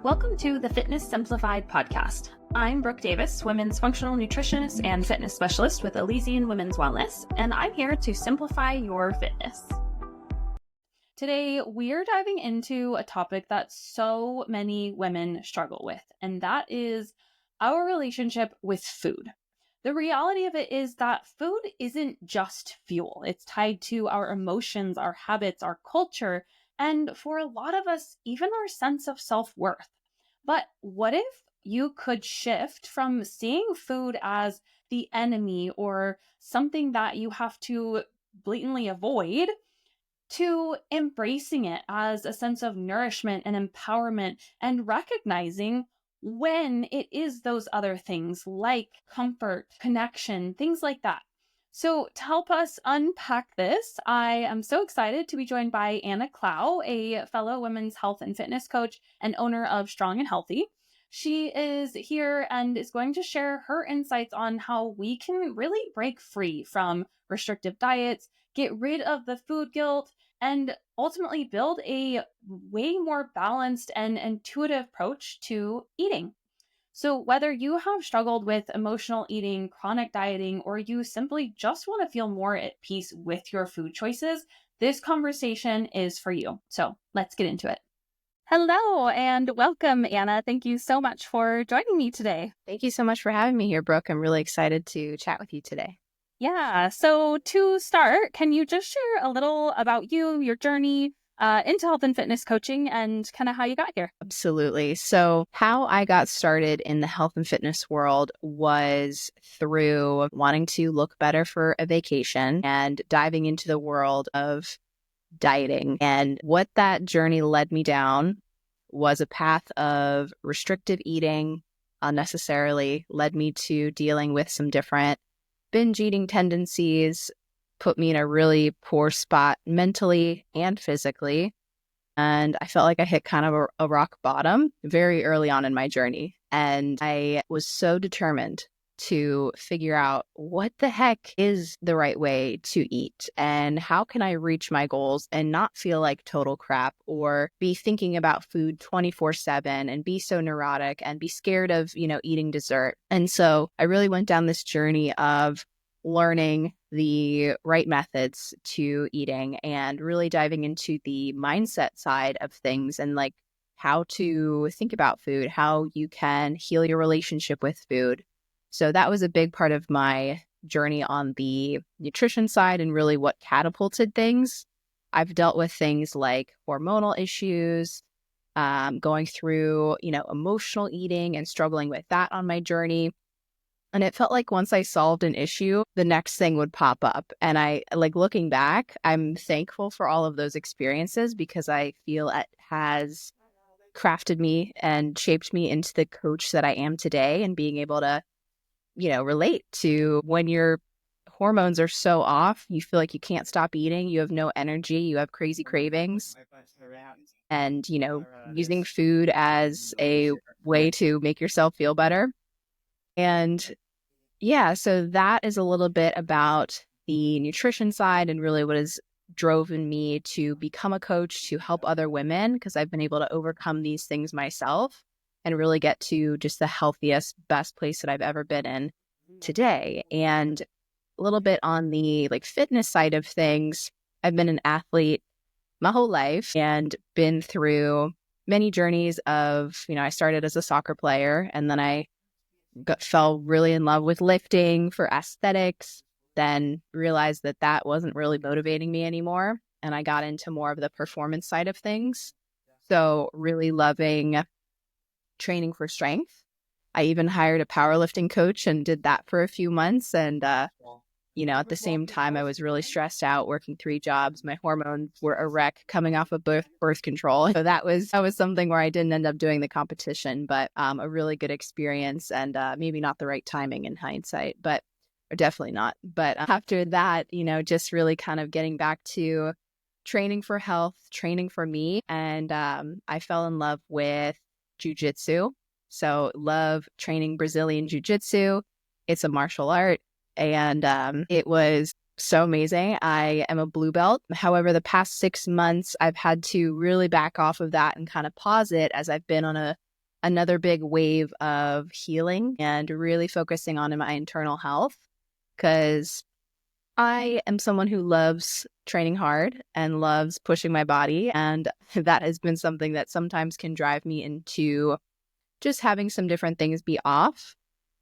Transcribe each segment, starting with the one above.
Welcome to the Fitness Simplified podcast. I'm Brooke Davis, women's functional nutritionist and fitness specialist with Elysian Women's Wellness, and I'm here to simplify your fitness. Today, we're diving into a topic that so many women struggle with, and that is our relationship with food. The reality of it is that food isn't just fuel. It's tied to our emotions, our habits, our culture, and for a lot of us, even our sense of self-worth. But what if you could shift from seeing food as the enemy or something that you have to blatantly avoid to embracing it as a sense of nourishment and empowerment and recognizing when it is those other things like comfort, connection, things like that. So to help us unpack this, I am so excited to be joined by Anna Clough, a fellow women's health and fitness coach and owner of Strong and Healthy. She is here and is going to share her insights on how we can really break free from restrictive diets, get rid of the food guilt, and ultimately build a way more balanced and intuitive approach to eating. So whether you have struggled with emotional eating, chronic dieting, or you simply just want to feel more at peace with your food choices, this conversation is for you. So let's get into it. Hello and welcome, Anna. Thank you so much for joining me today. Thank you so much for having me here, Brooke. I'm really excited to chat with you today. Yeah. So to start, can you just share a little about you, your journey into health and fitness coaching and kind of how you got here? Absolutely. So how I got started in the health and fitness world was through wanting to look better for a vacation and diving into the world of dieting. And what that journey led me down was a path of restrictive eating, unnecessarily led me to dealing with some different binge eating tendencies, put me in a really poor spot mentally and physically. And I felt like I hit kind of a rock bottom very early on in my journey. And I was so determined to figure out what the heck is the right way to eat and how can I reach my goals and not feel like total crap or be thinking about food 24/7 and be so neurotic and be scared of, eating dessert. And so I really went down this journey of learning the right methods to eating and really diving into the mindset side of things and like how to think about food, how you can heal your relationship with food. So that was a big part of my journey on the nutrition side and really what catapulted things. I've dealt with things like hormonal issues, going through, emotional eating and struggling with that on my journey. And it felt like once I solved an issue, the next thing would pop up. And looking back, I'm thankful for all of those experiences because I feel it has crafted me and shaped me into the coach that I am today and being able to relate to when your hormones are so off, you feel like you can't stop eating, you have no energy, you have crazy cravings. And, using food as a way to make yourself feel better. And yeah, so that is a little bit about the nutrition side and really what has driven me to become a coach to help other women because I've been able to overcome these things myself and really get to just the healthiest, best place that I've ever been in today. And a little bit on the fitness side of things, I've been an athlete my whole life and been through many journeys of, I started as a soccer player and then I fell really in love with lifting for aesthetics, then realized that that wasn't really motivating me anymore. And I got into more of the performance side of things. So really loving training for strength. I even hired a powerlifting coach and did that for a few months. And, at the same time, I was really stressed out working 3 jobs. My hormones were a wreck coming off of birth control. So that was something where I didn't end up doing the competition, but a really good experience and maybe not the right timing in hindsight, or definitely not. But after that, just really kind of getting back to training for health, training for me. And I fell in love with jujitsu. So love training Brazilian jiu-jitsu. It's a martial art. And it was so amazing. I am a blue belt. However, the past 6 months, I've had to really back off of that and kind of pause it as I've been on a another big wave of healing and really focusing on my internal health, because I am someone who loves training hard and loves pushing my body. And that has been something that sometimes can drive me into just having some different things be off.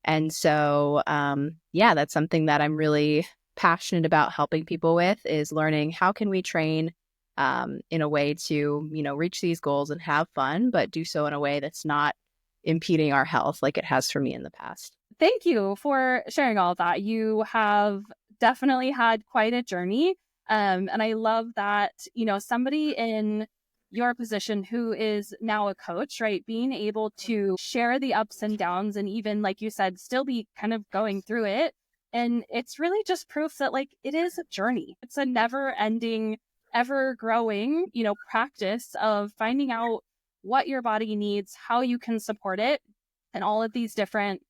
And so, that's something that I'm really passionate about helping people with, is learning how can we train in a way to, reach these goals and have fun, but do so in a way that's not impeding our health like it has for me in the past. Thank you for sharing all of that. You have definitely had quite a journey. And I love that, somebody in your position who is now a coach, right? Being able to share the ups and downs and even, like you said, still be kind of going through it. And it's really just proof that it is a journey. It's a never ending, ever growing, practice of finding out what your body needs, how you can support it, and all of these different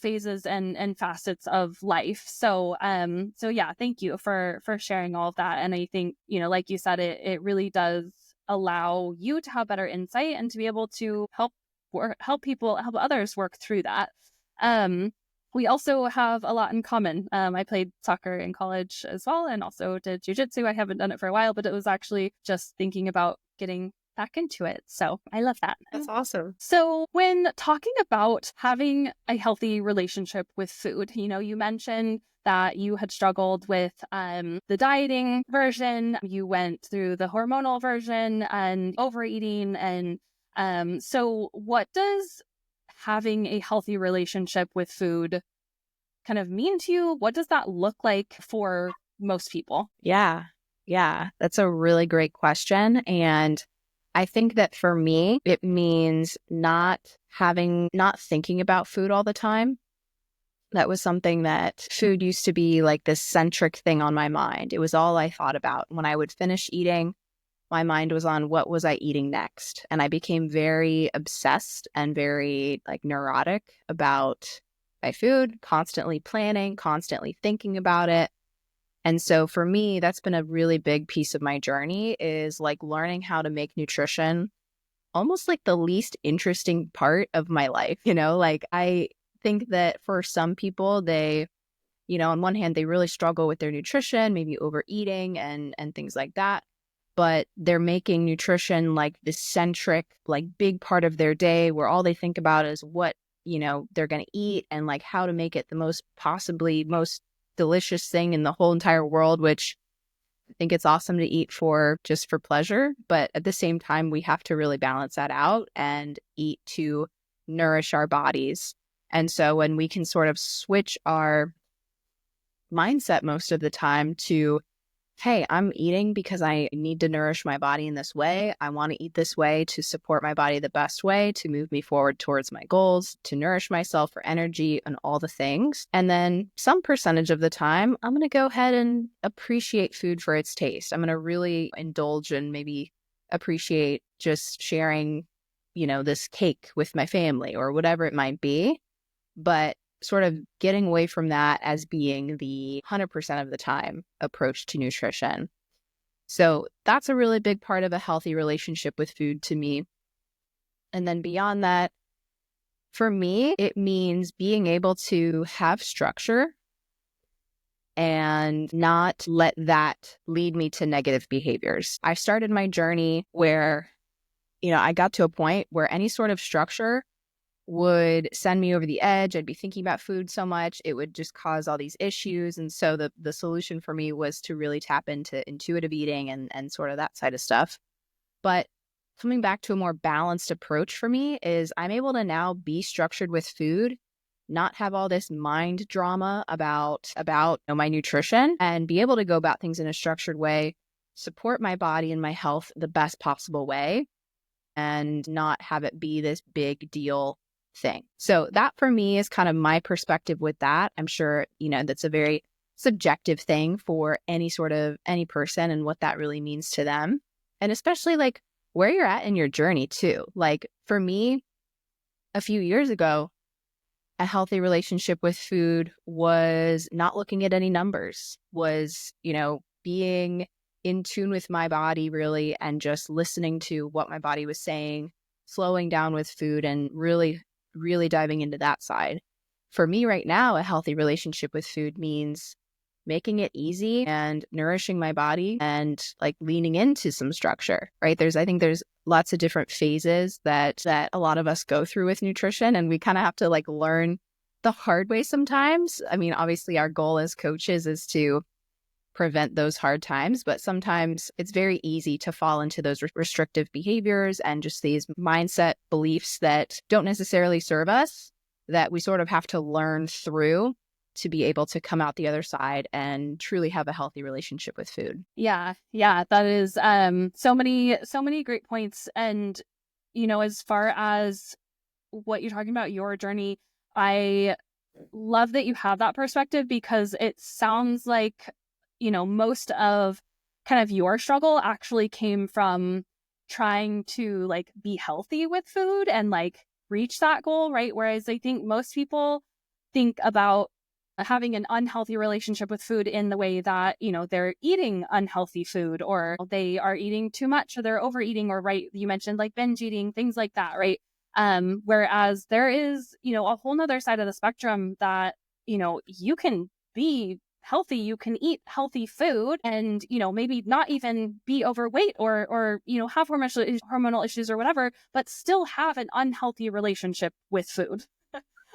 phases and facets of life. So yeah, thank you for sharing all of that. And I think, like you said, it really does allow you to have better insight and to be able to help others work through that. We also have a lot in common. I played soccer in college as well, and also did jujitsu. I haven't done it for a while, but it was actually just thinking about getting back into it. So I love that. That's awesome. So when talking about having a healthy relationship with food, you mentioned that you had struggled with the dieting version. You went through the hormonal version and overeating. And so what does having a healthy relationship with food kind of mean to you? What does that look like for most people? Yeah, that's a really great question. And I think that for me, it means not thinking about food all the time. That was something that food used to be like this centric thing on my mind. It was all I thought about. When I would finish eating, my mind was on what was I eating next. And I became very obsessed and very neurotic about my food, constantly planning, constantly thinking about it. And so for me, that's been a really big piece of my journey, is learning how to make nutrition almost the least interesting part of my life. I think that for some people, they, on one hand, they really struggle with their nutrition, maybe overeating and things like that. But they're making nutrition this centric, big part of their day, where all they think about is what, they're going to eat and how to make it the most delicious thing in the whole entire world, which I think it's awesome to eat just for pleasure. But at the same time, we have to really balance that out and eat to nourish our bodies. And so when we can sort of switch our mindset most of the time to, hey, I'm eating because I need to nourish my body in this way. I want to eat this way to support my body the best way, to move me forward towards my goals, to nourish myself for energy and all the things. And then some percentage of the time, I'm going to go ahead and appreciate food for its taste. I'm going to really indulge and maybe appreciate just sharing, this cake with my family or whatever it might be. But sort of getting away from that as being the 100% of the time approach to nutrition. So that's a really big part of a healthy relationship with food to me. And then beyond that, for me, it means being able to have structure and not let that lead me to negative behaviors. I started my journey where, I got to a point where any sort of structure would send me over the edge. I'd be thinking about food so much, it would just cause all these issues. And so the solution for me was to really tap into intuitive eating and sort of that side of stuff. But coming back to a more balanced approach for me is I'm able to now be structured with food, not have all this mind drama about my nutrition, and be able to go about things in a structured way, support my body and my health the best possible way, and not have it be this big deal thing. So that for me is kind of my perspective with that. I'm sure, that's a very subjective thing for any person and what that really means to them. And especially where you're at in your journey too. For me, a few years ago, a healthy relationship with food was not looking at any numbers, was, being in tune with my body really and just listening to what my body was saying, slowing down with food and really, really diving into that side. For me right now, a healthy relationship with food means making it easy and nourishing my body and like leaning into some structure, right? I think there's lots of different phases that a lot of us go through with nutrition, and we kind of have to like learn the hard way sometimes. I mean, obviously our goal as coaches is to prevent those hard times, but sometimes it's very easy to fall into those restrictive behaviors and just these mindset beliefs that don't necessarily serve us, that we sort of have to learn through to be able to come out the other side and truly have a healthy relationship with food. Yeah, that is so many great points. And as far as what you're talking about, your journey, I love that you have that perspective, because it sounds like most of kind of your struggle actually came from trying to like be healthy with food and like reach that goal, right? Whereas I think most people think about having an unhealthy relationship with food in the way that, they're eating unhealthy food, or they are eating too much, or they're overeating, or right, you mentioned like binge eating, things like that, right? Whereas there is, a whole nother side of the spectrum that, you can be healthy, you can eat healthy food and, maybe not even be overweight or have hormonal issues or whatever, but still have an unhealthy relationship with food.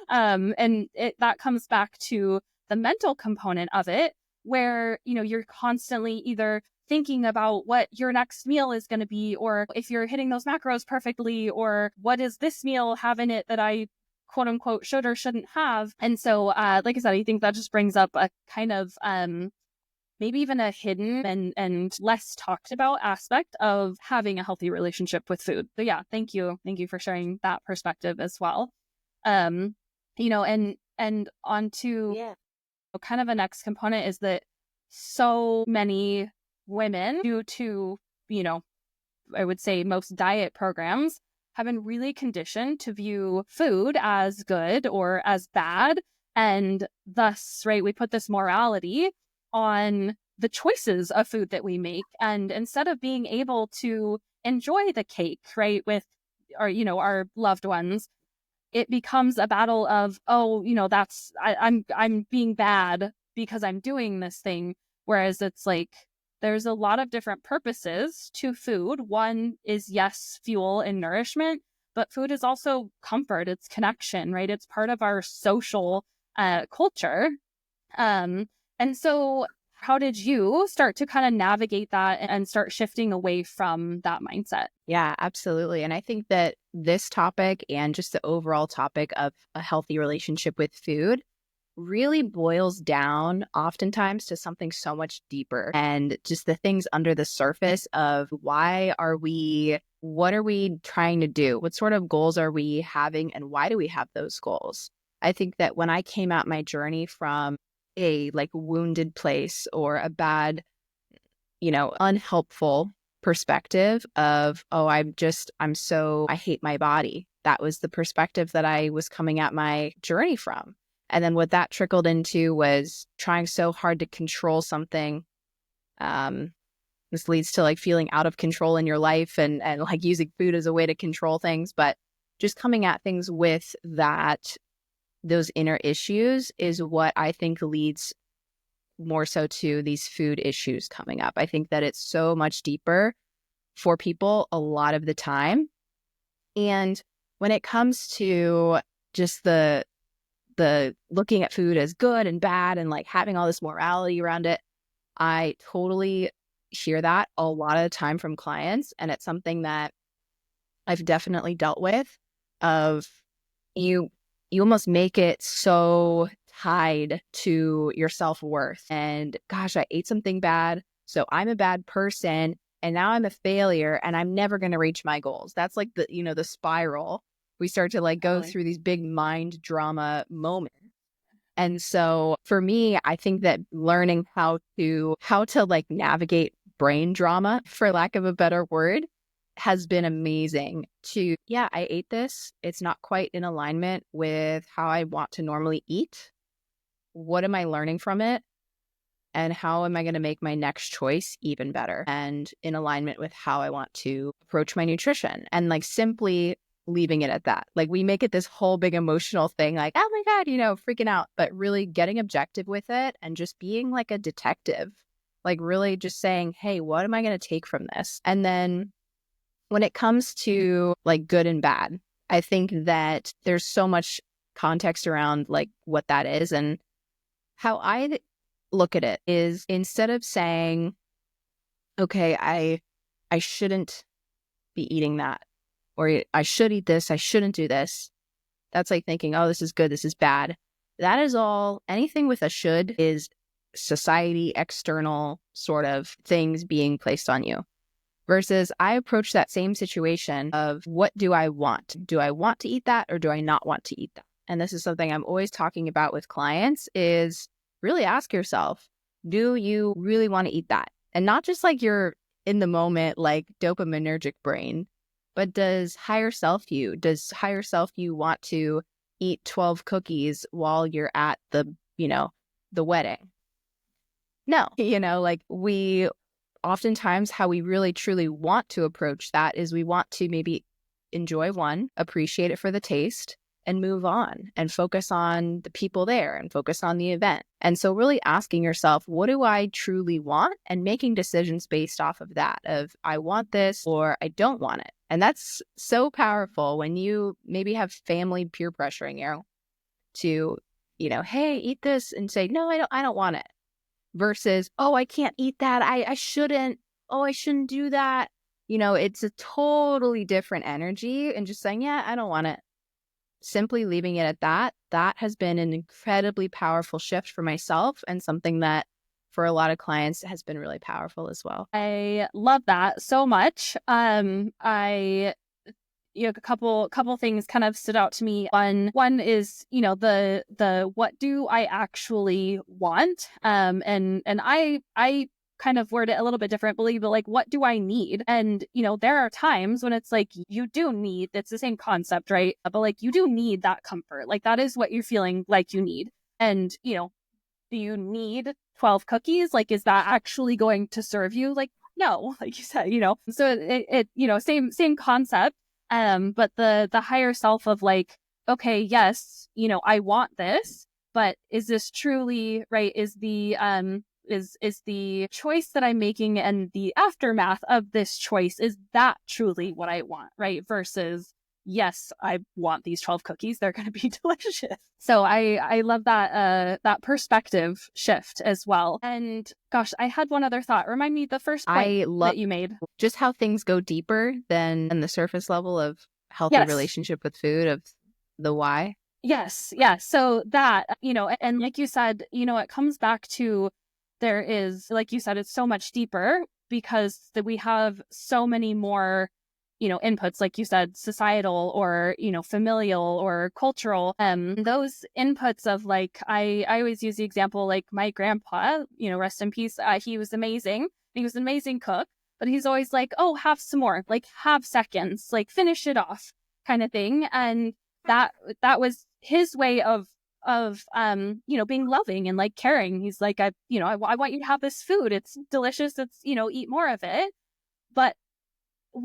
And that comes back to the mental component of it, where, you're constantly either thinking about what your next meal is going to be, or if you're hitting those macros perfectly, or what does this meal have in it that I quote unquote should or shouldn't have. And so, like I said, I think that just brings up a kind of, maybe even a hidden and less talked about aspect of having a healthy relationship with food. So yeah, thank you. Thank you for sharing that perspective as well. And on to kind of a next component is that so many women, due to, I would say most diet programs, have been really conditioned to view food as good or as bad. And thus, right, we put this morality on the choices of food that we make. And instead of being able to enjoy the cake, right, with our loved ones, it becomes a battle of, I'm being bad because I'm doing this thing. Whereas it's like, there's a lot of different purposes to food. One is, yes, fuel and nourishment, but food is also comfort. It's connection, right? It's part of our social culture. And so how did you start to kind of navigate that and start shifting away from that mindset? Yeah, absolutely. And I think that this topic and just the overall topic of a healthy relationship with food really boils down oftentimes to something so much deeper, and just the things under the surface of what are we trying to do? What sort of goals are we having, and why do we have those goals? I think that when I came out my journey from a like wounded place or a bad, unhelpful perspective of, I hate my body. That was the perspective that I was coming at my journey from. And then what that trickled into was trying so hard to control something. This leads to like feeling out of control in your life and like using food as a way to control things. But just coming at things with those inner issues is what I think leads more so to these food issues coming up. I think that it's so much deeper for people a lot of the time. And when it comes to just the looking at food as good and bad and like having all this morality around it, I totally hear that a lot of the time from clients. And it's something that I've definitely dealt with, of you almost make it so tied to your self-worth. And gosh, I ate something bad, so I'm a bad person, and now I'm a failure, and I'm never going to reach my goals. That's like the spiral. We start to like go through these big mind drama moments. And so for me, I think that learning how to like navigate brain drama, for lack of a better word, has been amazing. I ate this. It's not quite in alignment with how I want to normally eat. What am I learning from it? and how am I going to make my next choice even better and in alignment with how I want to approach my nutrition, and like simply leaving it at that. Like we make it this whole big emotional thing, like, oh my God, freaking out, but really getting objective with it and just being like a detective, like really just saying, hey, what am I going to take from this? And then when it comes to like good and bad, I think that there's so much context around like what that is. And how I look at it is, instead of saying, okay, I shouldn't be eating that, or I should eat this, I shouldn't do this. That's like thinking, oh, this is good, this is bad. That is all, anything with a should is society, external sort of things being placed on you. Versus I approach that same situation of, what do I want? Do I want to eat that, or do I not want to eat that? And this is something I'm always talking about with clients, is really ask yourself, do you really want to eat that? And not just like you're in the moment, like dopaminergic brain, but does higher self you want to eat 12 cookies while you're at the wedding? No, like we oftentimes, how we really truly want to approach that is we want to maybe enjoy one, appreciate it for the taste, and move on and focus on the people there and focus on the event. And so really asking yourself, what do I truly want? And making decisions based off of that, of I want this or I don't want it. And that's so powerful when you maybe have family peer pressuring you to, hey, eat this, and say, no, I don't want it. Versus, oh, I can't eat that. I shouldn't. Oh, I shouldn't do that. It's a totally different energy. And just saying, yeah, I don't want it. Simply leaving it at that. That has been an incredibly powerful shift for myself, and something that for a lot of clients has been really powerful as well. I love that so much. A couple things kind of stood out to me. One is, the what do I actually want? And I kind of word it a little bit differently, but like, what do I need? And, there are times when it's like, you do need, it's the same concept, right? But like, you do need that comfort. Like that is what you're feeling like you need. And, do you need 12 cookies? Like, is that actually going to serve you? Like, no, like you said, so same concept. But the higher self of like, okay, yes, I want this, but is this truly right? Is the choice that I'm making and the aftermath of this choice, is that truly what I want, right? Versus, yes, I want these 12 cookies. They're going to be delicious. So I love that perspective shift as well. And gosh, I had one other thought. Remind me the first point that you made. Just how things go deeper than the surface level of healthy relationship with food, of the why. Yes. Yeah. So that, and like you said, it comes back to, there is, like you said, it's so much deeper because that we have so many more, inputs, like you said, societal or, familial or cultural. Those inputs of like, I always use the example, like my grandpa, rest in peace. He was amazing. He was an amazing cook, but he's always like, oh, have some more, like have seconds, like finish it off kind of thing. And that was his way of being loving and like caring. He's like, I want you to have this food. It's delicious. It's, eat more of it. But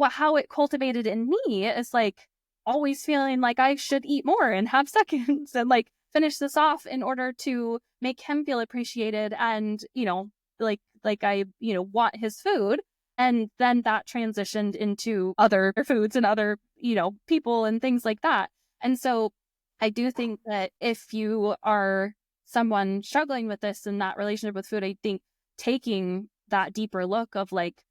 how it cultivated in me is like always feeling like I should eat more and have seconds and like finish this off in order to make him feel appreciated. And, like I, want his food. And then that transitioned into other foods and other, people and things like that. And so I do think that if you are someone struggling with this and that relationship with food, I think taking that deeper look of like,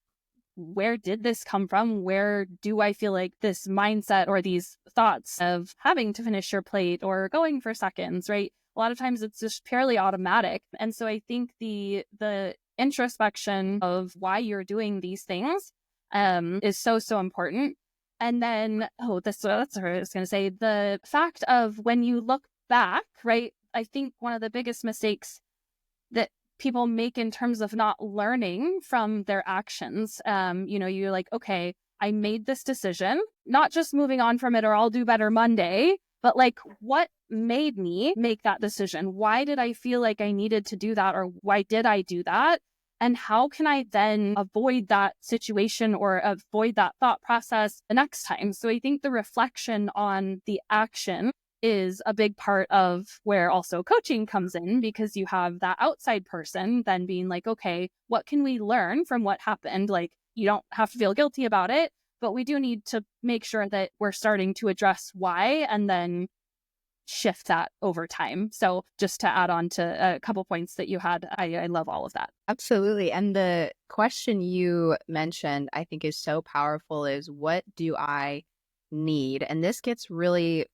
where did this come from? Where do I feel like this mindset or these thoughts of having to finish your plate or going for seconds, right? A lot of times it's just purely automatic. And so I think the introspection of why you're doing these things is so important. And then, that's what I was going to say. The fact of when you look back, right? I think one of the biggest mistakes that people make in terms of not learning from their actions, you're like, okay, I made this decision, not just moving on from it or I'll do better Monday, but like, what made me make that decision? Why did I feel like I needed to do that? Or why did I do that? And how can I then avoid that situation or avoid that thought process the next time? So I think the reflection on the action is a big part of where also coaching comes in, because you have that outside person then being like, okay, what can we learn from what happened? Like, you don't have to feel guilty about it, but we do need to make sure that we're starting to address why and then shift that over time. So just to add on to a couple points that you had, I love all of that. Absolutely. And the question you mentioned, I think is so powerful, is what do I need? And this gets really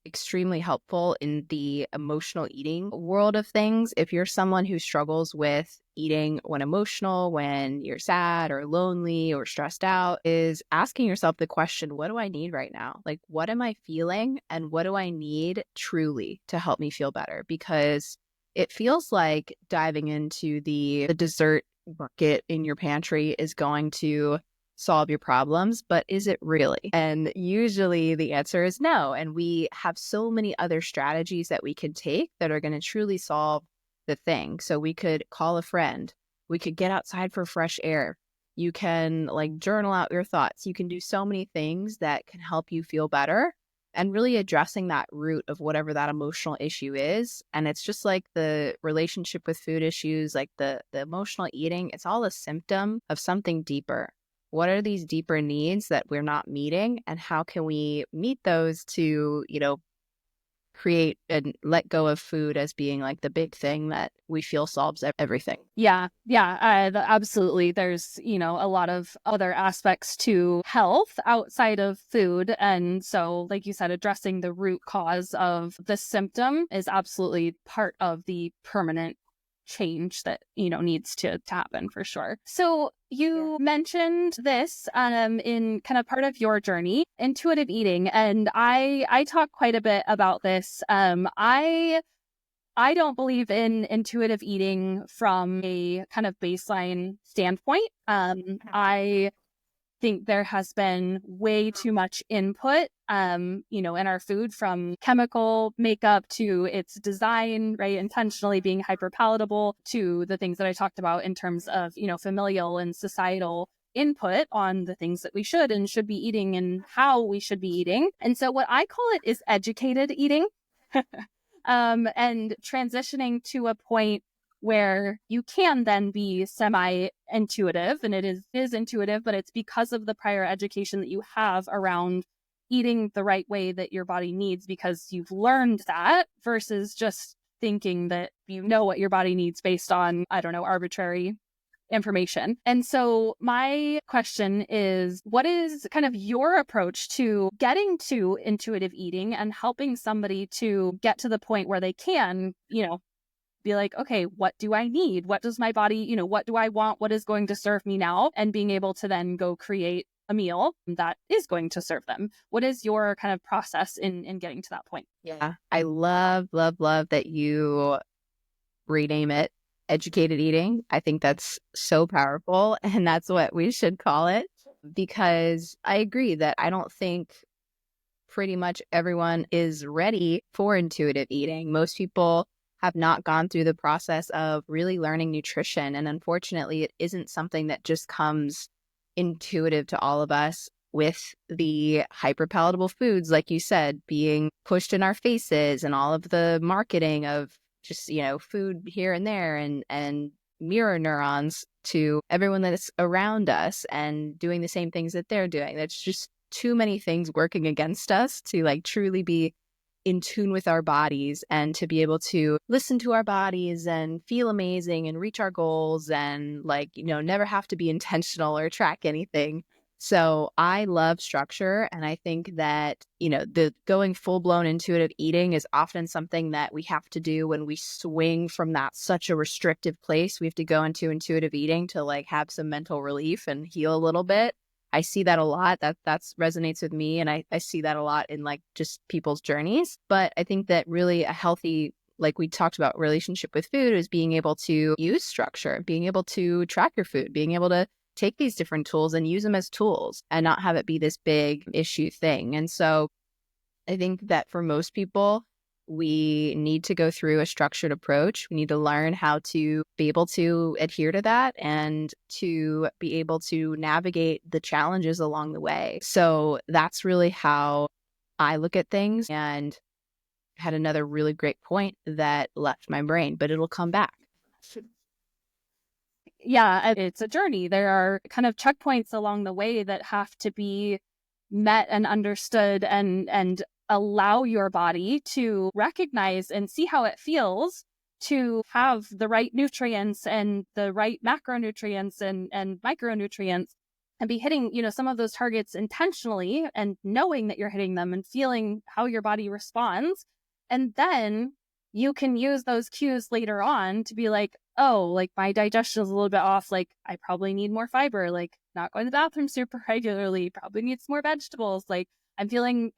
extremely helpful in the emotional eating world of things. If you're someone who struggles with eating when emotional, when you're sad or lonely or stressed out, is asking yourself the question, what do I need right now? Like, what am I feeling and what do I need truly to help me feel better? Because it feels like diving into the dessert bucket in your pantry is going to solve your problems, but is it really? And usually the answer is no. And we have so many other strategies that we can take that are going to truly solve the thing. So we could call a friend, we could get outside for fresh air. You can like journal out your thoughts. You can do so many things that can help you feel better, and really addressing that root of whatever that emotional issue is. And it's just like the relationship with food issues, like the emotional eating, it's all a symptom of something deeper. What are these deeper needs that we're not meeting, and how can we meet those to, create and let go of food as being like the big thing that we feel solves everything? Yeah, absolutely. There's, a lot of other aspects to health outside of food. And so, like you said, addressing the root cause of the symptom is absolutely part of the permanent change that, needs to happen for sure. So you mentioned this in kind of part of your journey, intuitive eating. And I talk quite a bit about this. I don't believe in intuitive eating from a kind of baseline standpoint. I think there has been way too much input, in our food, from chemical makeup to its design, right? Intentionally being hyper palatable, to the things that I talked about in terms of, familial and societal input on the things that we should and should be eating and how we should be eating. And so what I call it is educated eating. And transitioning to a point where you can then be semi-intuitive, and it is intuitive, but it's because of the prior education that you have around eating the right way that your body needs, because you've learned that, versus just thinking that you know what your body needs based on, I don't know, arbitrary information. And so my question is, what is kind of your approach to getting to intuitive eating and helping somebody to get to the point where they can, be like, okay, what do I need? What does my body, what do I want? What is going to serve me now? And being able to then go create a meal that is going to serve them. What is your kind of process in getting to that point? Yeah, I love, love, love that you rename it educated eating. I think that's so powerful, and that's what we should call it, because I agree that I don't think pretty much everyone is ready for intuitive eating. Most people have not gone through the process of really learning nutrition, and unfortunately, it isn't something that just comes intuitive to all of us, with the hyperpalatable foods, like you said, being pushed in our faces, and all of the marketing of just, food here and there, and mirror neurons to everyone that's around us and doing the same things that they're doing. That's just too many things working against us to like truly be in tune with our bodies, and to be able to listen to our bodies and feel amazing and reach our goals, and never have to be intentional or track anything. So I love structure. And I think that, the going full blown intuitive eating is often something that we have to do when we swing from that such a restrictive place. We have to go into intuitive eating to like have some mental relief and heal a little bit. I see that a lot. That's resonates with me. And I see that a lot in like just people's journeys. But I think that really a healthy, like we talked about, relationship with food is being able to use structure, being able to track your food, being able to take these different tools and use them as tools, and not have it be this big issue thing. And so I think that for most people, We need to go through a structured approach. We need to learn how to be able to adhere to that and to be able to navigate the challenges along the way. So that's really how I look at things, and had another really great point that left my brain, but it'll come back. Yeah, it's a journey. There are kind of checkpoints along the way that have to be met and understood, and allow your body to recognize and see how it feels to have the right nutrients and the right macronutrients and micronutrients, and be hitting, some of those targets intentionally and knowing that you're hitting them and feeling how your body responds. And then you can use those cues later on to be like, oh, like my digestion is a little bit off. Like I probably need more fiber, like not going to the bathroom super regularly, probably need some more vegetables. Like I'm feeling,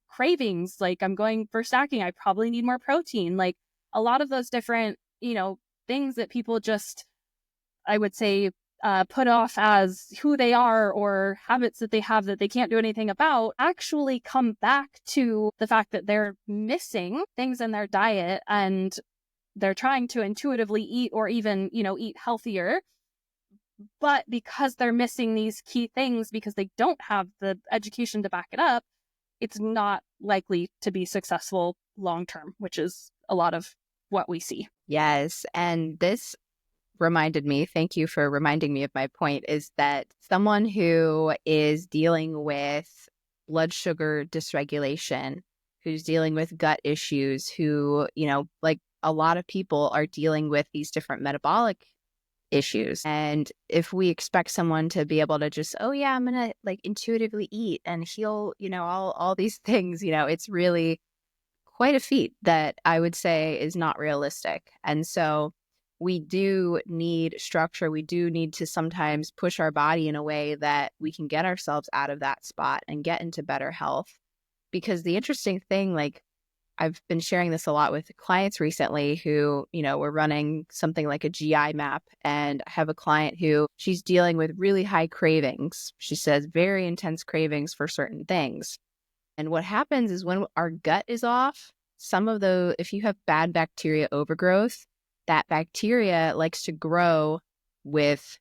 cravings, like I'm going for snacking. I probably need more protein. Like a lot of those different, things that people just, I would say, put off as who they are or habits that they have that they can't do anything about, actually come back to the fact that they're missing things in their diet, and they're trying to intuitively eat or even, eat healthier. But because they're missing these key things, because they don't have the education to back it up, it's not likely to be successful long term, which is a lot of what we see. Yes. And this reminded me, thank you for reminding me of my point, is that someone who is dealing with blood sugar dysregulation, who's dealing with gut issues, who, like a lot of people are dealing with these different metabolic issues. And if we expect someone to be able to just, oh yeah, I'm going to like intuitively eat and heal, all these things, it's really quite a feat that I would say is not realistic. And so we do need structure. We do need to sometimes push our body in a way that we can get ourselves out of that spot and get into better health. Because the interesting thing, like I've been sharing this a lot with clients recently who, we're running something like a GI map, and I have a client who she's dealing with really high cravings. She says very intense cravings for certain things. And what happens is when our gut is off, if you have bad bacteria overgrowth, that bacteria likes to grow with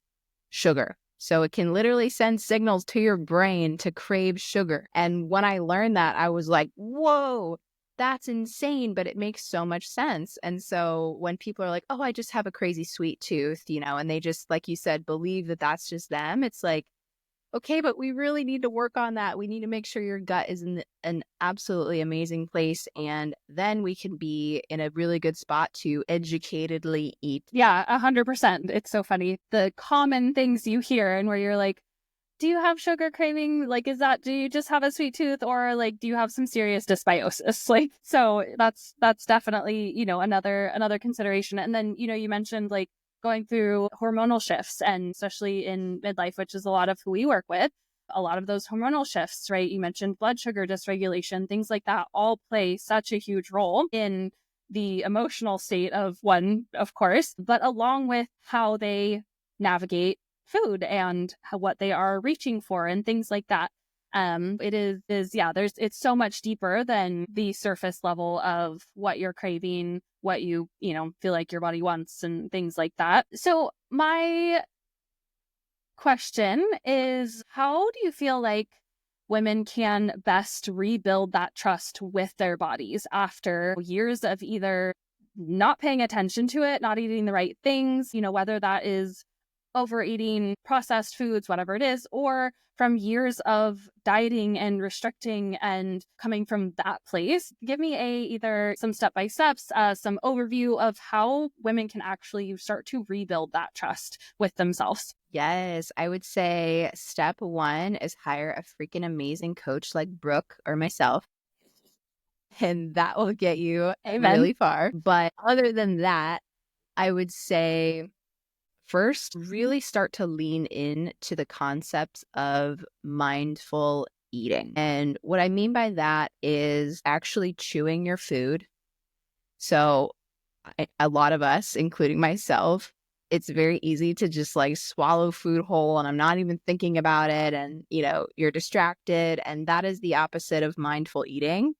sugar. So it can literally send signals to your brain to crave sugar. And when I learned that, I was like, whoa, that's insane, but it makes so much sense. And so when people are like, oh, I just have a crazy sweet tooth, and they just, like you said, believe that that's just them, it's like, okay, but we really need to work on that. We need to make sure your gut is in an absolutely amazing place, and then we can be in a really good spot to educatedly eat. Yeah, 100%. It's so funny. The common things you hear, and where you're like, do you have sugar craving? Like, do you just have a sweet tooth, or like, do you have some serious dysbiosis? Like, so that's definitely, another consideration. And then, you mentioned like going through hormonal shifts, and especially in midlife, which is a lot of who we work with, a lot of those hormonal shifts, right? You mentioned blood sugar dysregulation, things like that all play such a huge role in the emotional state of one, of course, but along with how they navigate food and what they are reaching for and things like that. It is yeah, it's so much deeper than the surface level of what you're craving, what you feel like your body wants and things like that. So my question is, how do you feel like women can best rebuild that trust with their bodies after years of either not paying attention to it, not eating the right things, whether that is overeating processed foods, whatever it is, or from years of dieting and restricting and coming from that place? Give me either some step-by-steps, some overview of how women can actually start to rebuild that trust with themselves. Yes, I would say step one is hire a freaking amazing coach like Brooke or myself, and that will get you Amen. really far. But other than that, I would say first, really start to lean in to the concepts of mindful eating. And what I mean by that is actually chewing your food. So a lot of us, including myself, it's very easy to just like swallow food whole and I'm not even thinking about it. And, you're distracted. And that is the opposite of mindful eating.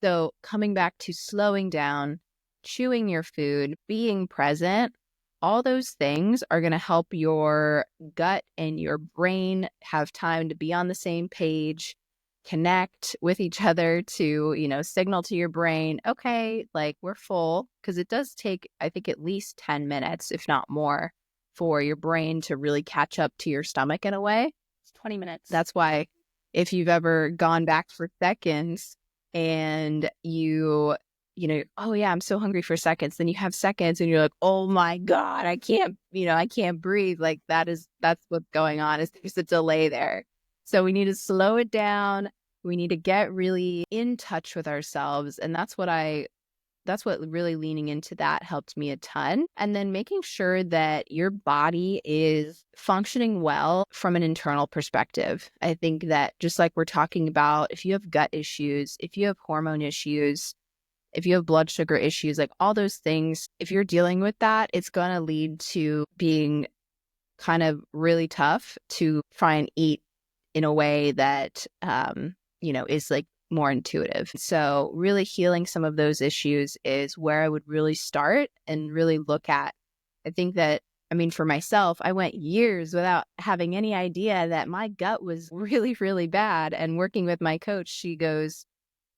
So coming back to slowing down, chewing your food, being present, all those things are going to help your gut and your brain have time to be on the same page, connect with each other to, signal to your brain, okay, like we're full. Because it does take, I think, at least 10 minutes, if not more, for your brain to really catch up to your stomach in a way. It's 20 minutes. That's why if you've ever gone back for seconds and oh yeah, I'm so hungry for seconds. Then you have seconds and you're like, oh my God, I can't breathe. Like that's what's going on, is there's a delay there. So we need to slow it down. We need to get really in touch with ourselves. And that's what really leaning into that helped me a ton. And then making sure that your body is functioning well from an internal perspective. I think that just like we're talking about, if you have gut issues, if you have hormone issues, if you have blood sugar issues, like all those things, if you're dealing with that, it's going to lead to being kind of really tough to try and eat in a way that, is like more intuitive. So really healing some of those issues is where I would really start and really look at. I think that, for myself, I went years without having any idea that my gut was really, really bad. And working with my coach, she goes,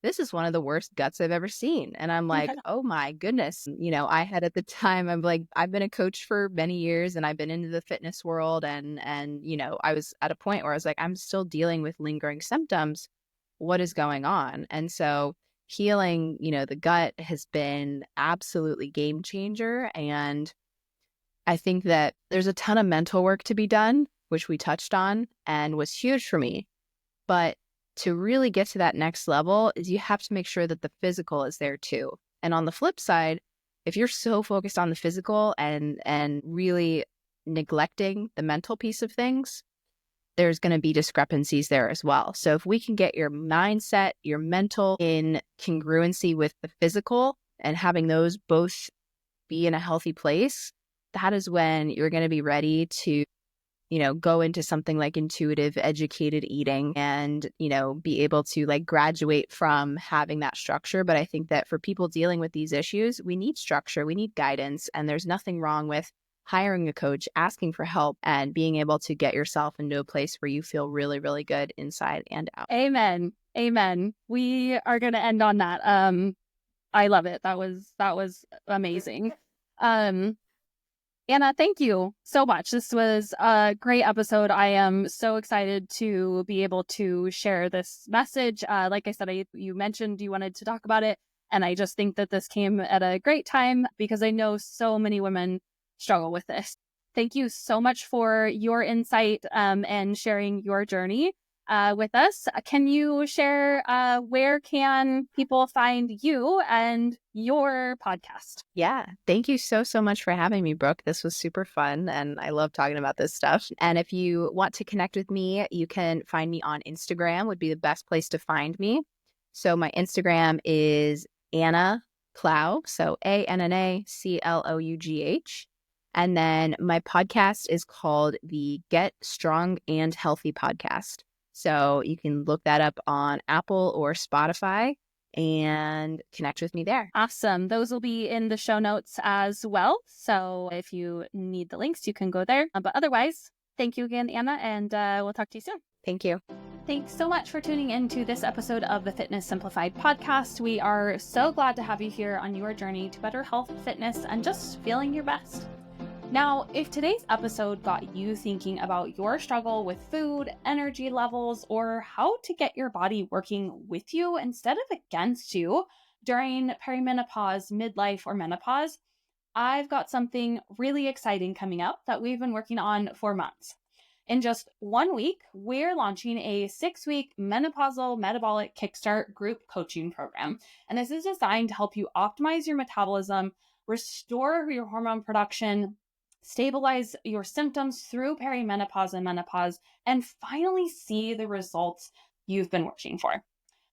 this is one of the worst guts I've ever seen. And I'm like, oh my goodness. I had at the time, I'm like, I've been a coach for many years and I've been into the fitness world. And I was at a point where I was like, I'm still dealing with lingering symptoms. What is going on? And so healing, the gut has been absolutely game changer. And I think that there's a ton of mental work to be done, which we touched on and was huge for me. But to really get to that next level is you have to make sure that the physical is there too. And on the flip side, if you're so focused on the physical and really neglecting the mental piece of things, there's going to be discrepancies there as well. So if we can get your mindset, your mental in congruency with the physical and having those both be in a healthy place, that is when you're going to be ready to go into something like intuitive, educated eating and, be able to like graduate from having that structure. But I think that for people dealing with these issues, we need structure, we need guidance, and there's nothing wrong with hiring a coach, asking for help, and being able to get yourself into a place where you feel really, really good inside and out. Amen. Amen. We are going to end on that. I love it. That was amazing. Anna, thank you so much. This was a great episode. I am so excited to be able to share this message. Like I said, you mentioned you wanted to talk about it, and I just think that this came at a great time because I know so many women struggle with this. Thank you so much for your insight and sharing your journey with us. Can you share where can people find you and your podcast? Yeah. Thank you so much for having me, Brooke. This was super fun and I love talking about this stuff. And if you want to connect with me, you can find me on Instagram, would be the best place to find me. So my Instagram is Anna Clough, so ANNACLOUGH. And then my podcast is called the Get Strong and Healthy Podcast. So you can look that up on Apple or Spotify and connect with me there. Awesome. Those will be in the show notes as well. So if you need the links, you can go there. But otherwise, thank you again, Anna, and we'll talk to you soon. Thank you. Thanks so much for tuning in to this episode of the Fitness Simplified podcast. We are so glad to have you here on your journey to better health, fitness, and just feeling your best. Now, if today's episode got you thinking about your struggle with food, energy levels, or how to get your body working with you instead of against you during perimenopause, midlife, or menopause, I've got something really exciting coming up that we've been working on for months. In just 1 week, we're launching a 6-week menopausal metabolic kickstart group coaching program. And this is designed to help you optimize your metabolism, restore your hormone production, stabilize your symptoms through perimenopause and menopause, and finally see the results you've been working for.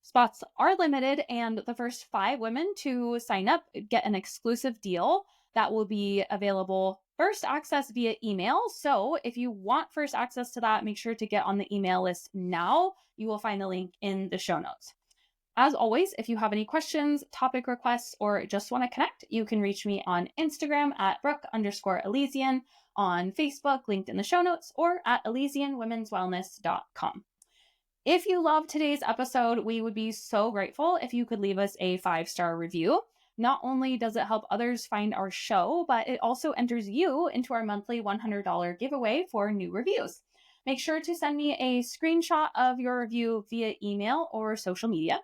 Spots are limited, and the first 5 women to sign up get an exclusive deal that will be available first access via email. So if you want first access to that, make sure to get on the email list now. You will find the link in the show notes. As always, if you have any questions, topic requests, or just want to connect, you can reach me on Instagram at Brooke_Elysian, on Facebook, linked in the show notes, or at ElysianWomen'sWellness.com. If you loved today's episode, we would be so grateful if you could leave us a 5-star review. Not only does it help others find our show, but it also enters you into our monthly $100 giveaway for new reviews. Make sure to send me a screenshot of your review via email or social media.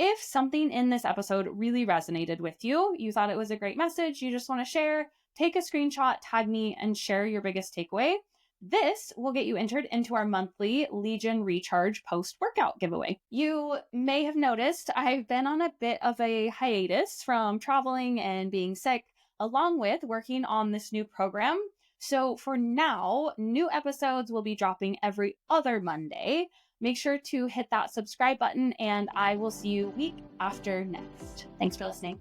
If something in this episode really resonated with you, you thought it was a great message, you just want to share, take a screenshot, tag me, and share your biggest takeaway. This will get you entered into our monthly Elysian Recharge post-workout giveaway. You may have noticed I've been on a bit of a hiatus from traveling and being sick, along with working on this new program. So for now, new episodes will be dropping every other Monday. Make sure to hit that subscribe button, and I will see you week after next. Thanks for listening.